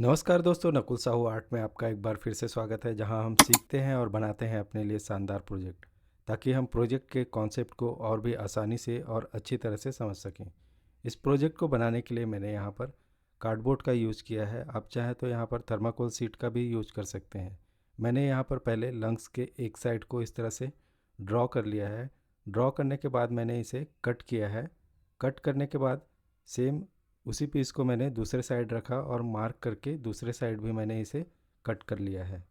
नमस्कार दोस्तों, नकुल साहू आर्ट में आपका एक बार फिर से स्वागत है, जहां हम सीखते हैं और बनाते हैं अपने लिए शानदार प्रोजेक्ट, ताकि हम प्रोजेक्ट के कॉन्सेप्ट को और भी आसानी से और अच्छी तरह से समझ सकें। इस प्रोजेक्ट को बनाने के लिए मैंने यहाँ पर कार्डबोर्ड का यूज़ किया है। आप चाहें तो यहाँ पर थर्माकोल शीट का भी यूज कर सकते हैं। मैंने यहाँ पर पहले लंग्स के एक साइड को इस तरह से ड्रॉ कर लिया है। ड्रॉ करने के बाद मैंने इसे कट किया है। कट करने के बाद सेम उसी पीस को मैंने दूसरे साइड रखा और मार्क करके दूसरे साइड भी मैंने इसे कट कर लिया है।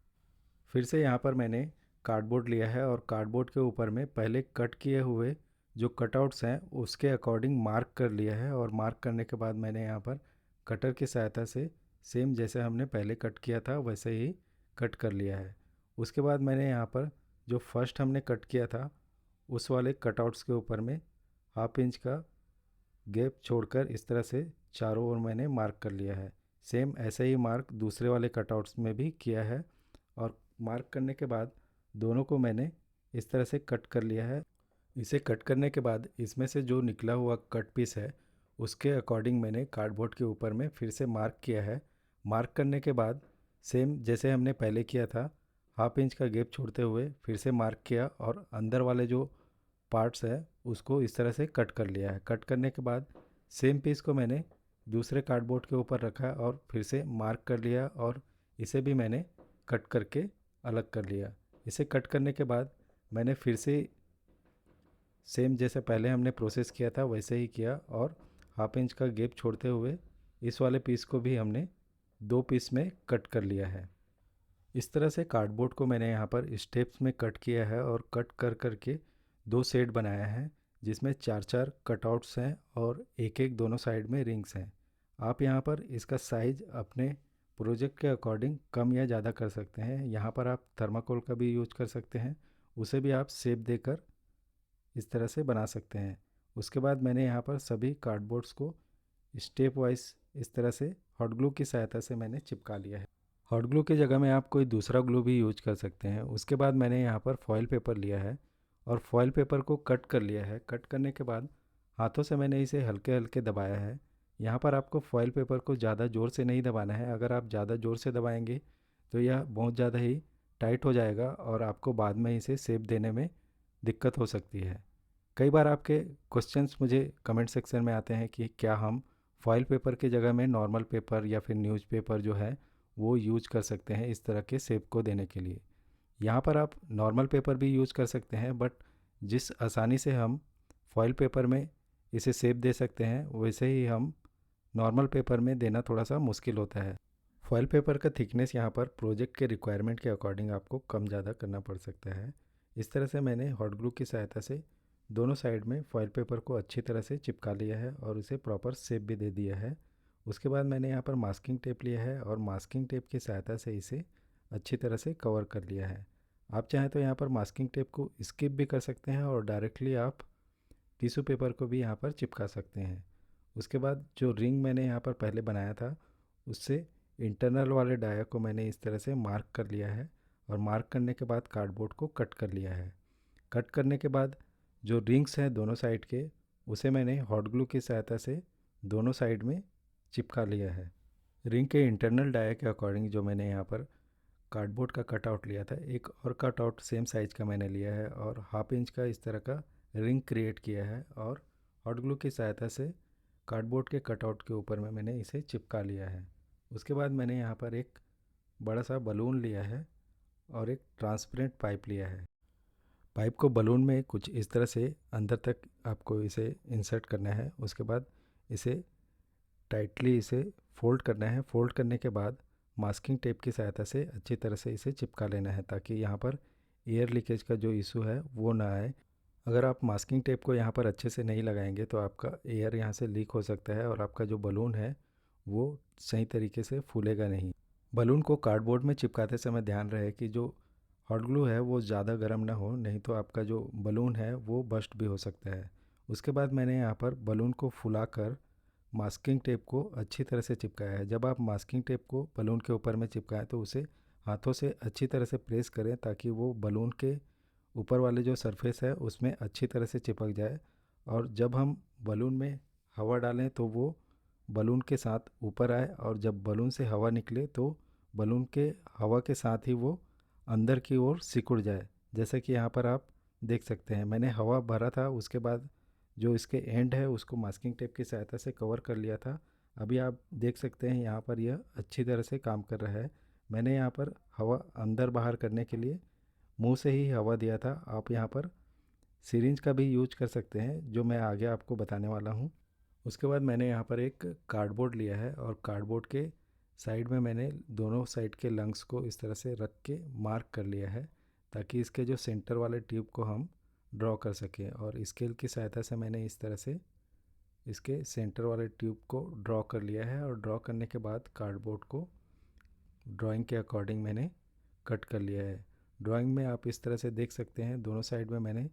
फिर से यहाँ पर मैंने कार्डबोर्ड लिया है और कार्डबोर्ड के ऊपर में पहले कट किए हुए जो कटआउट्स हैं उसके अकॉर्डिंग मार्क कर लिया है, और मार्क करने के बाद मैंने यहाँ पर कटर की सहायता से सेम जैसे हमने पहले कट किया था वैसे ही कट कर लिया है। उसके बाद मैंने यहाँ पर जो फर्स्ट हमने कट किया था उस वाले कटआउट्स के ऊपर में हाफ इंच का गैप छोड़कर इस तरह से चारों ओर मैंने मार्क कर लिया है। सेम ऐसे ही मार्क दूसरे वाले कटआउट्स में भी किया है, और मार्क करने के बाद दोनों को मैंने इस तरह से कट कर लिया है। इसे कट करने के बाद इसमें से जो निकला हुआ कट पीस है उसके अकॉर्डिंग मैंने कार्डबोर्ड के ऊपर में फिर से मार्क किया है। मार्क करने के बाद सेम जैसे हमने पहले किया था, हाफ इंच का गैप छोड़ते हुए फिर से मार्क किया और अंदर वाले जो पार्ट्स है उसको इस तरह से कट कर लिया है। कट करने के बाद सेम पीस को मैंने दूसरे कार्डबोर्ड के ऊपर रखा और फिर से मार्क कर लिया, और इसे भी मैंने कट करके अलग कर लिया। इसे कट करने के बाद मैंने फिर से सेम जैसे पहले हमने प्रोसेस किया था वैसे ही किया, और हाफ इंच का गैप छोड़ते हुए इस वाले पीस को भी हमने दो पीस में कट कर लिया है। इस तरह से कार्डबोर्ड को मैंने यहाँ पर स्टेप्स में कट किया है और कट कर करके दो सेट बनाया है, जिसमें चार चार कटआउट्स हैं और एक एक दोनों साइड में रिंग्स हैं। आप यहाँ पर इसका साइज़ अपने प्रोजेक्ट के अकॉर्डिंग कम या ज़्यादा कर सकते हैं। यहाँ पर आप थर्माकोल का भी यूज कर सकते हैं, उसे भी आप शेप देकर इस तरह से बना सकते हैं। उसके बाद मैंने यहाँ पर सभी कार्डबोर्ड्स को स्टेप वाइज इस तरह से हॉट ग्लू की सहायता से मैंने चिपका लिया है। हॉट ग्लू की जगह में आप कोई दूसरा ग्लू भी यूज कर सकते हैं। उसके बाद मैंने यहाँ पर फॉयल पेपर लिया है और फॉयल पेपर को कट कर लिया है। कट करने के बाद हाथों से मैंने इसे हल्के हल्के दबाया है। यहाँ पर आपको फॉयल पेपर को ज़्यादा ज़ोर से नहीं दबाना है। अगर आप ज़्यादा ज़ोर से दबाएंगे तो यह बहुत ज़्यादा ही टाइट हो जाएगा और आपको बाद में इसे शेप देने में दिक्कत हो सकती है। कई बार आपके क्वेश्चंस मुझे कमेंट सेक्शन में आते हैं कि क्या हम फॉयल पेपर की जगह में नॉर्मल पेपर या फिर न्यूज़पेपर जो है वो यूज कर सकते हैं इस तरह के शेप को देने के लिए। यहाँ पर आप नॉर्मल पेपर भी यूज कर सकते हैं, बट जिस आसानी से हम फॉयल पेपर में इसे शेप दे सकते हैं वैसे ही हम नॉर्मल पेपर में देना थोड़ा सा मुश्किल होता है। फॉयल पेपर का थिकनेस यहाँ पर प्रोजेक्ट के रिक्वायरमेंट के अकॉर्डिंग आपको कम ज़्यादा करना पड़ सकता है। इस तरह से मैंने हॉट ग्लू की सहायता से दोनों साइड में फॉयल पेपर को अच्छी तरह से चिपका लिया है और उसे प्रॉपर शेप भी दे दिया है। उसके बाद मैंने यहाँ पर मास्किंग टेप लिया है और मास्किंग टेप की सहायता से इसे अच्छी तरह से कवर कर लिया है। आप चाहें तो यहाँ पर मास्किंग टेप को स्किप भी कर सकते हैं और डायरेक्टली आप टिश्यू पेपर को भी यहाँ पर चिपका सकते हैं। उसके बाद जो रिंग मैंने यहाँ पर पहले बनाया था उससे इंटरनल वाले डाया को मैंने इस तरह से मार्क कर लिया है, और मार्क करने के बाद कार्डबोर्ड को कट कर लिया है। कट करने के बाद जो रिंग्स हैं दोनों साइड के उसे मैंने हॉट ग्लू की सहायता से दोनों साइड में चिपका लिया है। रिंग के इंटरनल डाया के अकॉर्डिंग जो मैंने यहाँ पर कार्डबोर्ड का कटआउट लिया था, एक और कटआउट सेम साइज़ का मैंने लिया है और हाफ इंच का इस तरह का रिंग क्रिएट किया है, और हॉट ग्लू की सहायता से कार्डबोर्ड के कटआउट के ऊपर में मैंने इसे चिपका लिया है। उसके बाद मैंने यहाँ पर एक बड़ा सा बलून लिया है और एक ट्रांसपेरेंट पाइप लिया है। पाइप को बलून में कुछ इस तरह से अंदर तक आपको इसे इंसर्ट करना है। उसके बाद इसे टाइटली इसे फोल्ड करना है। फोल्ड करने के बाद मास्किंग टेप की सहायता से अच्छी तरह से इसे चिपका लेना है, ताकि यहाँ पर एयर लीकेज का जो इशू है वो ना आए। अगर आप मास्किंग टेप को यहाँ पर अच्छे से नहीं लगाएंगे तो आपका एयर यहाँ से लीक हो सकता है और आपका जो बलून है वो सही तरीके से फूलेगा नहीं। बलून को कार्डबोर्ड में चिपकाते समय ध्यान रहे कि जो हॉट ग्लू है वो ज़्यादा गर्म ना हो, नहीं तो आपका जो बलून है वो बस्ट भी हो सकता है। उसके बाद मैंने यहाँ पर बलून को फुलाकर मास्किंग टेप को अच्छी तरह से चिपकाया है। जब आप मास्किंग टेप को बलून के ऊपर में चिपकाएं तो उसे हाथों से अच्छी तरह से प्रेस करें, ताकि वो बलून के ऊपर वाले जो सरफेस है उसमें अच्छी तरह से चिपक जाए, और जब हम बलून में हवा डालें तो वो बलून के साथ ऊपर आए और जब बलून से हवा निकले तो बलून के हवा के साथ ही वो अंदर की ओर सिकुड़ जाए। जैसे कि यहाँ पर आप देख सकते हैं, मैंने हवा भरा था, उसके बाद जो इसके एंड है उसको मास्किंग टेप की सहायता से कवर कर लिया था। अभी आप देख सकते हैं यहाँ पर यह अच्छी तरह से काम कर रहा है। मैंने यहाँ पर हवा अंदर बाहर करने के लिए मुंह से ही हवा दिया था। आप यहाँ पर सिरिंज का भी यूज कर सकते हैं, जो मैं आगे आपको बताने वाला हूँ। उसके बाद मैंने यहाँ पर एक कार्डबोर्ड लिया है और कार्डबोर्ड के साइड में मैंने दोनों साइड के लंग्स को इस तरह से रख के मार्क कर लिया है, ताकि इसके जो सेंटर वाले ट्यूब को हम ड्रॉ कर सकें। और स्केल की सहायता से मैंने इस तरह से इसके सेंटर वाले ट्यूब को ड्रॉ कर लिया है। और ड्रॉ करने के बाद कार्डबोर्ड को ड्राइंग के अकॉर्डिंग मैंने कट कर लिया है। ड्राइंग में आप इस तरह से देख सकते हैं, दोनों साइड में मैंने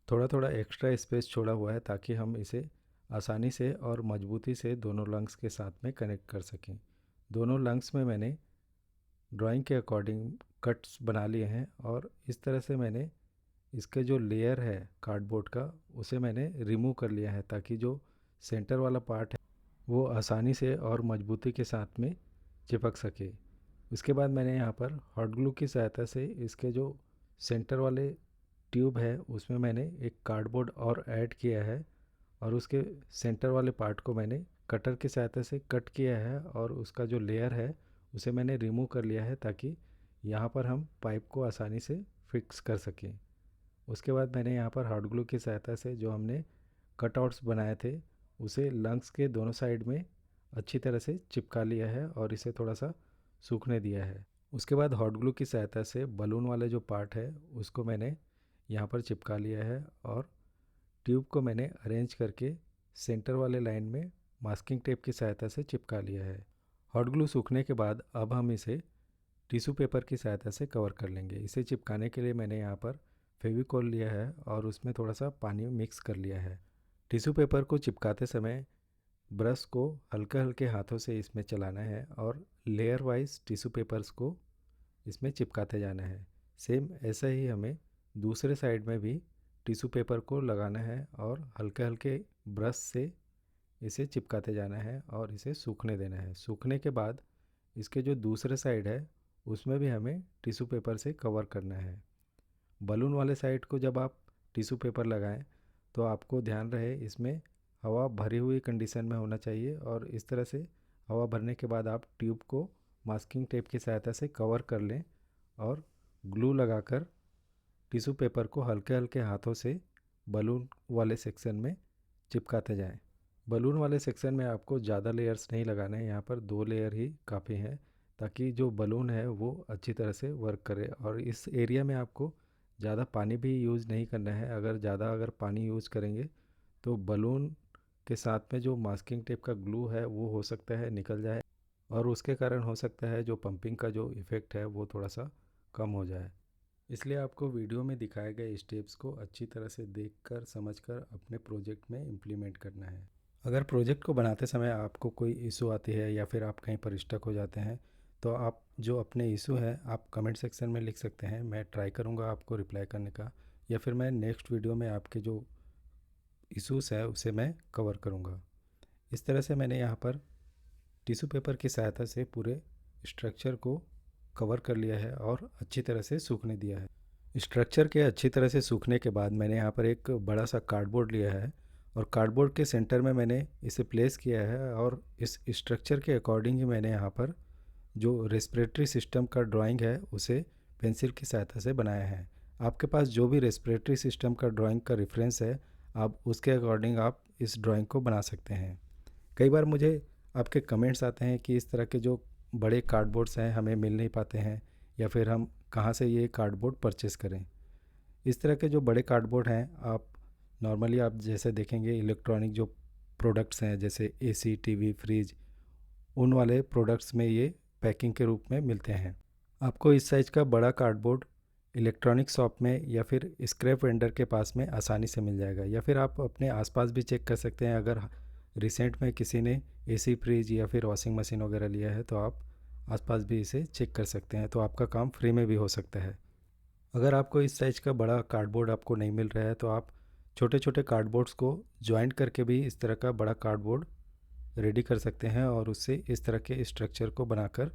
थोड़ा थोड़ा एक्स्ट्रा स्पेस छोड़ा हुआ है, ताकि हम इसे आसानी से और मजबूती से दोनों लंग्स के साथ में कनेक्ट कर सकें। दोनों लंग्स में मैंने ड्राइंग के अकॉर्डिंग कट्स बना लिए हैं। और इस तरह से मैंने इसके जो लेयर है कार्डबोर्ड का, उसे मैंने रिमूव कर लिया है, ताकि जो सेंटर वाला पार्ट है वो आसानी से और मजबूती के साथ में चिपक सके। उसके बाद मैंने यहाँ पर हॉट ग्लू की सहायता से इसके जो सेंटर वाले ट्यूब है उसमें मैंने एक कार्डबोर्ड और ऐड किया है, और उसके सेंटर वाले पार्ट को मैंने कटर की सहायता से कट किया है और उसका जो लेयर है उसे मैंने रिमूव कर लिया है, ताकि यहाँ पर हम पाइप को आसानी से फिक्स कर सकें। उसके बाद मैंने यहाँ पर हॉट ग्लू की सहायता से जो हमने कटआउट्स बनाए थे उसे लंग्स के दोनों साइड में अच्छी तरह से चिपका लिया है और इसे थोड़ा सा सूखने दिया है। उसके बाद हॉट ग्लू की सहायता से बलून वाले जो पार्ट है उसको मैंने यहाँ पर चिपका लिया है, और ट्यूब को मैंने अरेंज करके सेंटर वाले लाइन में मास्किंग टेप की सहायता से चिपका लिया है। हॉट ग्लू सूखने के बाद अब हम इसे टिश्यू पेपर की सहायता से कवर कर लेंगे। इसे चिपकाने के लिए मैंने यहाँ पर फेविकॉल लिया है और उसमें थोड़ा सा पानी मिक्स कर लिया है। टिश्यू पेपर को चिपकाते समय ब्रश को हल्के हल्के हाथों से इसमें चलाना है और लेयर वाइज टिश्यू पेपर्स को इसमें चिपकाते जाना है। सेम ऐसा ही हमें दूसरे साइड में भी टिश्यू पेपर को लगाना है और हल्के हल्के ब्रश से इसे चिपकाते जाना है और इसे सूखने देना है। सूखने के बाद इसके जो दूसरे साइड है उसमें भी हमें टिश्यू पेपर से कवर करना है। बलून वाले साइड को जब आप टिश्यू पेपर लगाएं तो आपको ध्यान रहे इसमें हवा भरी हुई कंडीशन में होना चाहिए, और इस तरह से हवा भरने के बाद आप ट्यूब को मास्किंग टेप की सहायता से कवर कर लें और ग्लू लगाकर टिश्यू पेपर को हल्के हल्के हाथों से बलून वाले सेक्शन में चिपकाते जाएं। बलून वाले सेक्शन में आपको ज़्यादा लेयर्स नहीं लगाने हैं, यहाँ पर 2 लेयर ही काफ़ी हैं, ताकि जो बलून है वो अच्छी तरह से वर्क करे। और इस एरिया में आपको ज़्यादा पानी भी यूज़ नहीं करना है। अगर पानी यूज़ करेंगे तो बलून के साथ में जो मास्किंग टेप का ग्लू है वो हो सकता है निकल जाए, और उसके कारण हो सकता है जो पंपिंग का जो इफ़ेक्ट है वो थोड़ा सा कम हो जाए। इसलिए आपको वीडियो में दिखाए गए स्टेप्स को अच्छी तरह से देखकर समझकर अपने प्रोजेक्ट में इम्प्लीमेंट करना है। अगर प्रोजेक्ट को बनाते समय आपको कोई इशू आती है या फिर आप कहीं पर स्टक हो जाते हैं, तो आप जो अपने इशू है आप कमेंट सेक्शन में लिख सकते हैं। मैं ट्राई करूँगा आपको रिप्लाई करने का, या फिर मैं नेक्स्ट वीडियो में आपके जो इश्यूज़ है उसे मैं कवर करूँगा। इस तरह से मैंने यहाँ पर टिश्यू पेपर की सहायता से पूरे स्ट्रक्चर को कवर कर लिया है और अच्छी तरह से सूखने दिया है। स्ट्रक्चर के अच्छी तरह से सूखने के बाद मैंने यहाँ पर एक बड़ा सा कार्डबोर्ड लिया है, और कार्डबोर्ड के सेंटर में मैंने इसे प्लेस किया है, और इस स्ट्रक्चर के अकॉर्डिंग ही मैंने यहाँ पर जो रेस्पिरेटरी सिस्टम का ड्राइंग है उसे पेंसिल की सहायता से बनाया है। आपके पास जो भी रेस्पिरेटरी सिस्टम का ड्राइंग का रेफरेंस है, आप उसके अकॉर्डिंग आप इस ड्राइंग को बना सकते हैं। कई बार मुझे आपके कमेंट्स आते हैं कि इस तरह के जो बड़े कार्डबोर्ड्स हैं हमें मिल नहीं पाते हैं, या फिर हम कहाँ से ये कार्डबोर्ड परचेज़ करें। इस तरह के जो बड़े कार्डबोर्ड हैं आप नॉर्मली आप जैसे देखेंगे इलेक्ट्रॉनिक जो प्रोडक्ट्स हैं जैसे एसी, टीवी, फ्रिज, उन वाले प्रोडक्ट्स में ये पैकिंग के रूप में मिलते हैं। आपको इस साइज़ का बड़ा कार्डबोर्ड इलेक्ट्रॉनिक शॉप में या फिर स्क्रैप वेंडर के पास में आसानी से मिल जाएगा, या फिर आप अपने आसपास भी चेक कर सकते हैं। अगर रिसेंट में किसी ने एसी, फ्रिज या फिर वॉशिंग मशीन वगैरह लिया है तो आप आसपास भी इसे चेक कर सकते हैं, तो आपका काम फ्री में भी हो सकता है। अगर आपको इस साइज़ का बड़ा कार्डबोर्ड आपको नहीं मिल रहा है तो आप छोटे छोटे कार्डबोर्ड्स को जॉइंट करके भी इस तरह का बड़ा कार्डबोर्ड रेडी कर सकते हैं और उससे इस तरह के स्ट्रक्चर को बनाकर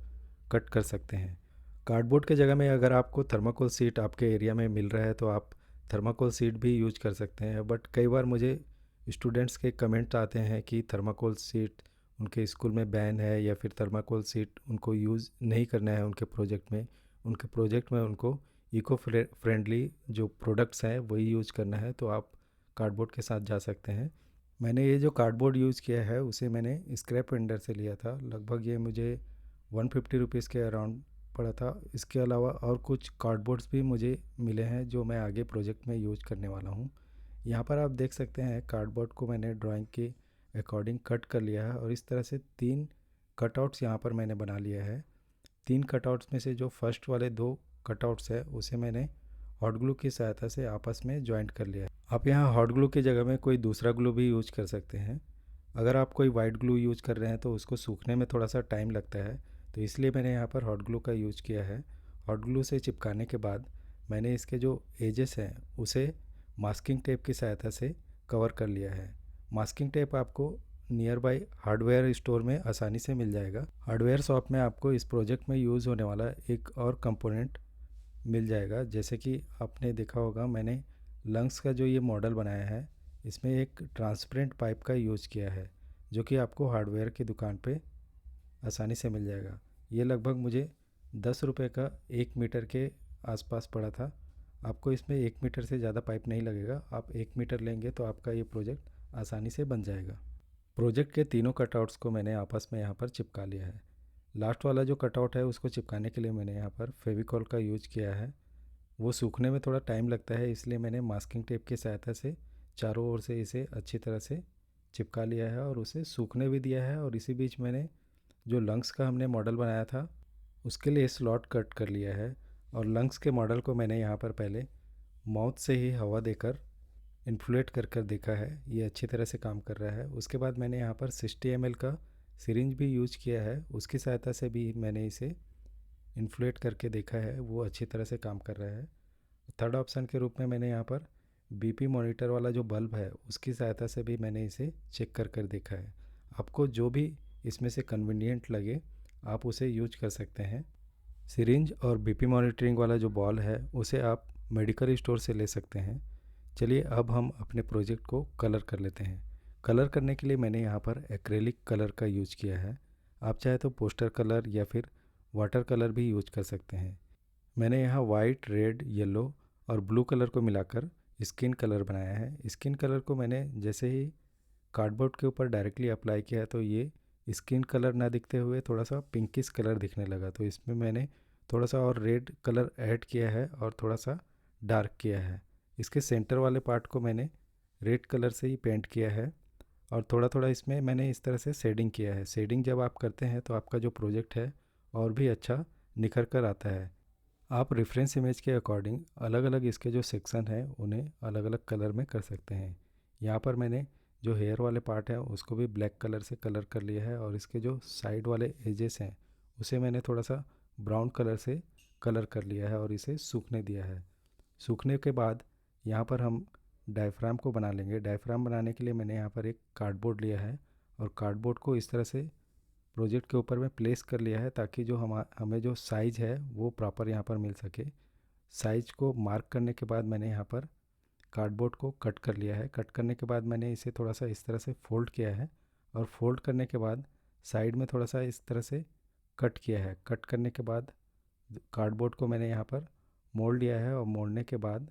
कट कर सकते हैं। कार्डबोर्ड के जगह में अगर आपको थर्माकोल शीट आपके एरिया में मिल रहा है तो आप थर्माकोल शीट भी यूज कर सकते हैं। बट कई बार मुझे स्टूडेंट्स के कमेंट आते हैं कि थर्माकोल शीट उनके स्कूल में बैन है या फिर थर्माकोल शीट उनको यूज़ नहीं करना है उनके प्रोजेक्ट में। उनके प्रोजेक्ट में उनको इको फ्रेंडली जो प्रोडक्ट्स हैं वही यूज करना है, तो आप कार्डबोर्ड के साथ जा सकते हैं। मैंने ये जो कार्डबोर्ड यूज़ किया है उसे मैंने स्क्रैप वेंडर से लिया था। लगभग ये मुझे 150 रुपीज़ के अराउंड पड़ा था। इसके अलावा और कुछ कार्डबोर्ड्स भी मुझे मिले हैं जो मैं आगे प्रोजेक्ट में यूज करने वाला हूँ। यहाँ पर आप देख सकते हैं कार्डबोर्ड को मैंने ड्राइंग के अकॉर्डिंग कट कर लिया है और इस तरह से 3 कटआउट्स यहाँ पर मैंने बना लिया है। 3 कटआउट्स में से जो फर्स्ट वाले 2 कटआउट्स है उसे मैंने हॉट ग्लू की सहायता से आपस में जॉइंट कर लिया है। आप यहाँ हॉट ग्लू की जगह में कोई दूसरा ग्लू भी यूज कर सकते हैं। अगर आप कोई वाइट ग्लू यूज कर रहे हैं तो उसको सूखने में थोड़ा सा टाइम लगता है, तो इसलिए मैंने यहाँ पर हॉट ग्लू का यूज किया है। हॉट ग्लू से चिपकाने के बाद मैंने इसके जो एजेस हैं उसे मास्किंग टेप की सहायता से कवर कर लिया है। मास्किंग टेप आपको नियर बाई हार्डवेयर स्टोर में आसानी से मिल जाएगा। हार्डवेयर शॉप में आपको इस प्रोजेक्ट में यूज़ होने वाला एक और कंपोनेंट मिल जाएगा। जैसे कि आपने देखा होगा मैंने लंग्स का जो ये मॉडल बनाया है इसमें एक ट्रांसपेरेंट पाइप का यूज़ किया है जो कि आपको हार्डवेयर की दुकान पे आसानी से मिल जाएगा। ये लगभग मुझे 10 रुपये का 1 मीटर के आसपास पड़ा था। आपको इसमें 1 मीटर से ज़्यादा पाइप नहीं लगेगा। आप 1 मीटर लेंगे तो आपका ये प्रोजेक्ट आसानी से बन जाएगा। प्रोजेक्ट के तीनों कटआउट्स को मैंने आपस में यहाँ पर चिपका लिया है। लास्ट वाला जो कटआउट है उसको चिपकाने के लिए मैंने यहाँ पर फेविकॉल का यूज किया है। वो सूखने में थोड़ा टाइम लगता है, इसलिए मैंने मास्किंग टेप की सहायता से चारों ओर से इसे अच्छी तरह से चिपका लिया है और उसे सूखने भी दिया है। और इसी बीच मैंने जो लंग्स का हमने मॉडल बनाया था उसके लिए स्लॉट कट कर लिया है। और लंग्स के मॉडल को मैंने यहाँ पर पहले माउथ से ही हवा देकर इन्फ्लेट कर कर देखा है, ये अच्छी तरह से काम कर रहा है। उसके बाद मैंने यहाँ पर 60 ml का सिरिंज भी यूज किया है, उसकी सहायता से भी मैंने इसे इन्फ्लेट करके देखा है, वो अच्छी तरह से काम कर रहा है। थर्ड ऑप्शन के रूप में मैंने यहाँ पर बीपी मॉनिटर वाला जो बल्ब है उसकी सहायता से भी मैंने इसे चेक कर कर देखा है। आपको जो भी इसमें से कन्वीनियंट लगे आप उसे यूज कर सकते हैं। सिरिंज और बीपी मॉनिटरिंग वाला जो बॉल है उसे आप मेडिकल स्टोर से ले सकते हैं। चलिए अब हम अपने प्रोजेक्ट को कलर कर लेते हैं। कलर करने के लिए मैंने यहाँ पर एक्रेलिक कलर का यूज किया है। आप चाहे तो पोस्टर कलर या फिर वाटर कलर भी यूज कर सकते हैं। मैंने यहाँ वाइट, रेड, येलो और ब्लू कलर को मिलाकर स्किन कलर बनाया है। स्किन कलर को मैंने जैसे ही कार्डबोर्ड के ऊपर डायरेक्टली अप्लाई किया तो ये स्किन कलर ना दिखते हुए थोड़ा सा पिंकिश कलर दिखने लगा, तो इसमें मैंने थोड़ा सा और रेड कलर ऐड किया है और थोड़ा सा डार्क किया है। इसके सेंटर वाले पार्ट को मैंने रेड कलर से ही पेंट किया है और थोड़ा थोड़ा इसमें मैंने इस तरह से शेडिंग किया है। शेडिंग जब आप करते हैं तो आपका जो प्रोजेक्ट है और भी अच्छा निखर कर आता है। आप रेफरेंस इमेज के अकॉर्डिंग अलग अलग इसके जो सेक्शन हैं उन्हें अलग अलग कलर में कर सकते हैं। यहाँ पर मैंने जो हेयर वाले पार्ट है उसको भी ब्लैक कलर से कलर कर लिया है और इसके जो साइड वाले एजेस हैं उसे मैंने थोड़ा सा ब्राउन कलर से कलर कर लिया है और इसे सूखने दिया है। सूखने के बाद यहाँ पर हम डायफ्राम को बना लेंगे। डायफ्राम बनाने के लिए मैंने यहाँ पर एक कार्डबोर्ड लिया है और कार्डबोर्ड को इस तरह से प्रोजेक्ट के ऊपर में प्लेस कर लिया है ताकि जो हमें जो साइज़ है वो प्रॉपर यहाँ पर मिल सके। साइज़ को मार्क करने के बाद मैंने यहाँ पर कार्डबोर्ड को कट कर लिया है। कट करने के बाद मैंने इसे थोड़ा सा इस तरह से फोल्ड किया है और फोल्ड करने के बाद साइड में थोड़ा सा इस तरह से कट किया है। कट करने के बाद कार्डबोर्ड को मैंने यहाँ पर मोड़ लिया है और मोड़ने के बाद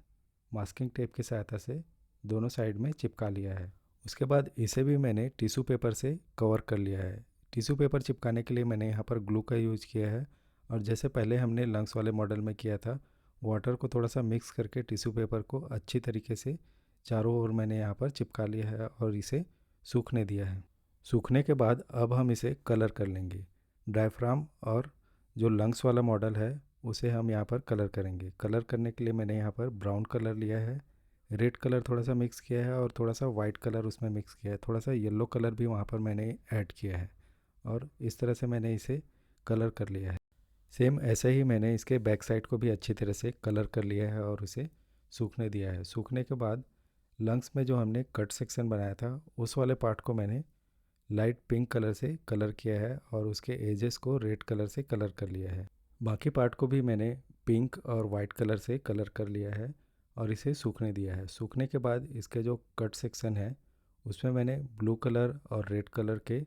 मास्किंग टेप की सहायता से दोनों साइड में चिपका लिया है। उसके बाद इसे भी मैंने टिश्यू पेपर से कवर कर लिया है। टिश्यू पेपर चिपकाने के लिए मैंने यहाँ पर ग्लू का यूज़ किया है और जैसे पहले हमने लंग्स वाले मॉडल में किया था, वाटर को थोड़ा सा मिक्स करके टिश्यू पेपर को अच्छी तरीके से चारों ओर मैंने यहाँ पर चिपका लिया है और इसे सूखने दिया है। सूखने के बाद अब हम इसे कलर कर लेंगे। डायफ्राम और जो लंग्स वाला मॉडल है उसे हम यहाँ पर कलर करेंगे। कलर करने के लिए मैंने यहाँ पर ब्राउन कलर लिया है, रेड कलर थोड़ा सा मिक्स किया है और थोड़ा सा वाइट कलर उसमें मिक्स किया है। थोड़ा सा येलो कलर भी वहाँ पर मैंने ऐड किया है और इस तरह से मैंने इसे कलर कर लिया है। सेम ऐसे ही मैंने इसके बैक साइड को भी अच्छी तरह से कलर कर लिया है और उसे सूखने दिया है। सूखने के बाद लंग्स में जो हमने कट सेक्शन बनाया था उस वाले पार्ट को मैंने लाइट पिंक कलर से कलर किया है और उसके एजेस को रेड कलर से कलर कर लिया है। बाकी पार्ट को भी मैंने पिंक और वाइट कलर से कलर कर लिया है और इसे सूखने दिया है। सूखने के बाद इसके जो कट सेक्शन है उसमें मैंने ब्लू कलर और रेड कलर के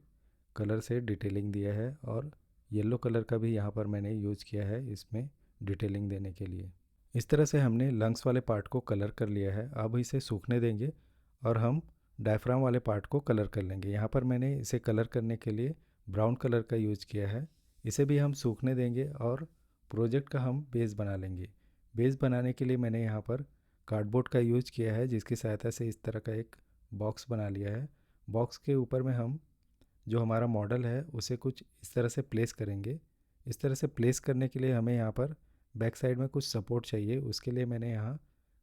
कलर से डिटेलिंग दिया है और येलो कलर का भी यहाँ पर मैंने यूज़ किया है इसमें डिटेलिंग देने के लिए। इस तरह से हमने लंग्स वाले पार्ट को कलर कर लिया है। अब इसे सूखने देंगे और हम डायफ्राम वाले पार्ट को कलर कर लेंगे। यहाँ पर मैंने इसे कलर करने के लिए ब्राउन कलर का यूज़ किया है। इसे भी हम सूखने देंगे और प्रोजेक्ट का हम बेस बना लेंगे। बेस बनाने के लिए मैंने यहाँ पर कार्डबोर्ड का यूज़ किया है, जिसकी सहायता से इस तरह का एक बॉक्स बना लिया है। बॉक्स के ऊपर में हम जो हमारा मॉडल है उसे कुछ इस तरह से प्लेस करेंगे। इस तरह से प्लेस करने के लिए हमें यहाँ पर बैक साइड में कुछ सपोर्ट चाहिए। उसके लिए मैंने यहाँ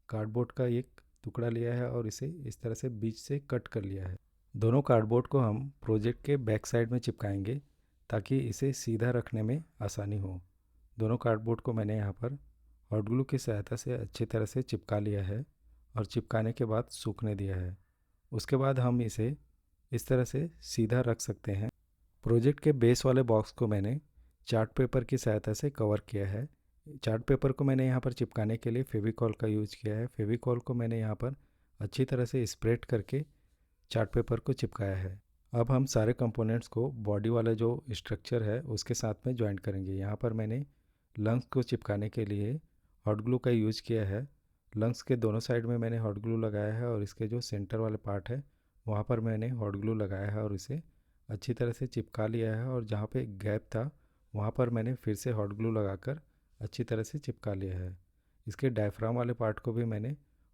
कार्डबोर्ड का एक टुकड़ा लिया है और इसे इस तरह से बीच से कट कर लिया है। दोनों कार्डबोर्ड को हम प्रोजेक्ट के बैक साइड में चिपकाएंगे ताकि इसे सीधा रखने में आसानी हो। दोनों कार्डबोर्ड को मैंने यहाँ पर हॉट ग्लू की सहायता से अच्छी तरह से चिपका लिया है और चिपकाने के बाद सूखने दिया है। उसके बाद हम इसे इस तरह से सीधा रख सकते हैं। प्रोजेक्ट के बेस वाले बॉक्स को मैंने चार्ट पेपर की सहायता से कवर किया है। चार्ट पेपर को मैंने यहाँ पर चिपकाने के लिए फेविकॉल का यूज़ किया है। फेविकॉल को मैंने यहाँ पर अच्छी तरह से स्प्रेड करके चार्ट पेपर को चिपकाया है। अब हम सारे कंपोनेंट्स को बॉडी वाला जो स्ट्रक्चर है उसके साथ में ज्वाइन करेंगे। यहाँ पर मैंने लंग्स को चिपकाने के लिए हॉट ग्लू का यूज़ किया है। लंग्स के दोनों साइड में मैंने हॉट ग्लू लगाया है और इसके जो सेंटर वाले पार्ट है वहाँ पर मैंने हॉट ग्लू लगाया है और इसे अच्छी तरह से चिपका लिया है। और जहाँ पे गैप था वहाँ पर मैंने फिर से हॉट ग्लू लगाकर अच्छी तरह से चिपका लिया है। इसके डायफ्राम वाले पार्ट को भी मैंने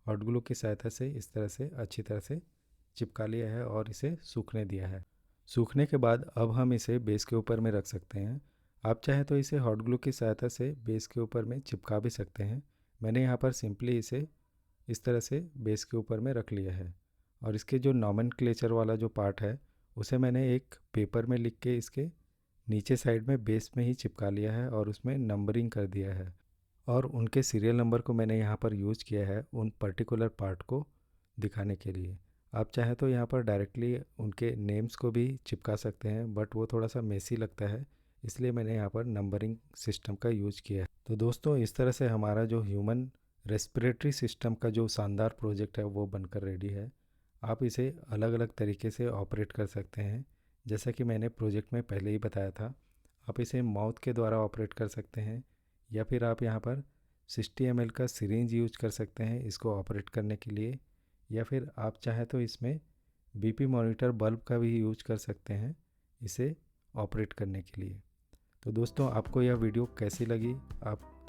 हॉट ग्लू की सहायता से इस तरह से अच्छी तरह से चिपका लिया है और इसे सूखने दिया है। सूखने के बाद अब हम इसे बेस के ऊपर में रख सकते हैं। आप चाहें तो इसे हॉट ग्लू की सहायता से बेस के ऊपर में चिपका भी सकते हैं। मैंने यहाँ पर सिंपली इसे इस तरह से बेस के ऊपर में रख लिया है। और इसके जो नॉमेनक्लेचर वाला जो पार्ट है उसे मैंने एक पेपर में लिख के इसके नीचे साइड में बेस में ही चिपका लिया है और उसमें नंबरिंग कर दिया है। और उनके सीरियल नंबर को मैंने यहाँ पर यूज़ किया है उन पर्टिकुलर पार्ट को दिखाने के लिए। आप चाहें तो यहाँ पर डायरेक्टली उनके नेम्स को भी चिपका सकते हैं, बट वो थोड़ा सा मेसी लगता है, इसलिए मैंने यहाँ पर नंबरिंग सिस्टम का यूज़ किया है। तो दोस्तों, इस तरह से हमारा जो ह्यूमन रेस्पिरेटरी सिस्टम का जो शानदार प्रोजेक्ट है वो बनकर रेडी है। आप इसे अलग अलग तरीके से ऑपरेट कर सकते हैं, जैसा कि मैंने प्रोजेक्ट में पहले ही बताया था। आप इसे माउथ के द्वारा ऑपरेट कर सकते हैं या फिर आप यहाँ पर 60 ml का सिरिंज यूज कर सकते हैं इसको ऑपरेट करने के लिए, या फिर आप चाहें तो इसमें बीपी मॉनिटर बल्ब का भी यूज कर सकते हैं इसे ऑपरेट करने के लिए। तो दोस्तों, आपको यह वीडियो कैसी लगी आप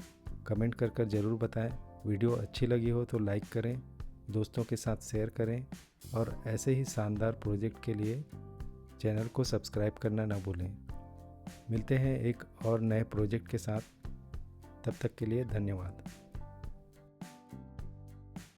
कमेंट कर ज़रूर बताएं। वीडियो अच्छी लगी हो तो लाइक करें, दोस्तों के साथ शेयर करें और ऐसे ही शानदार प्रोजेक्ट के लिए चैनल को सब्सक्राइब करना ना भूलें। मिलते हैं एक और नए प्रोजेक्ट के साथ, तब तक के लिए धन्यवाद।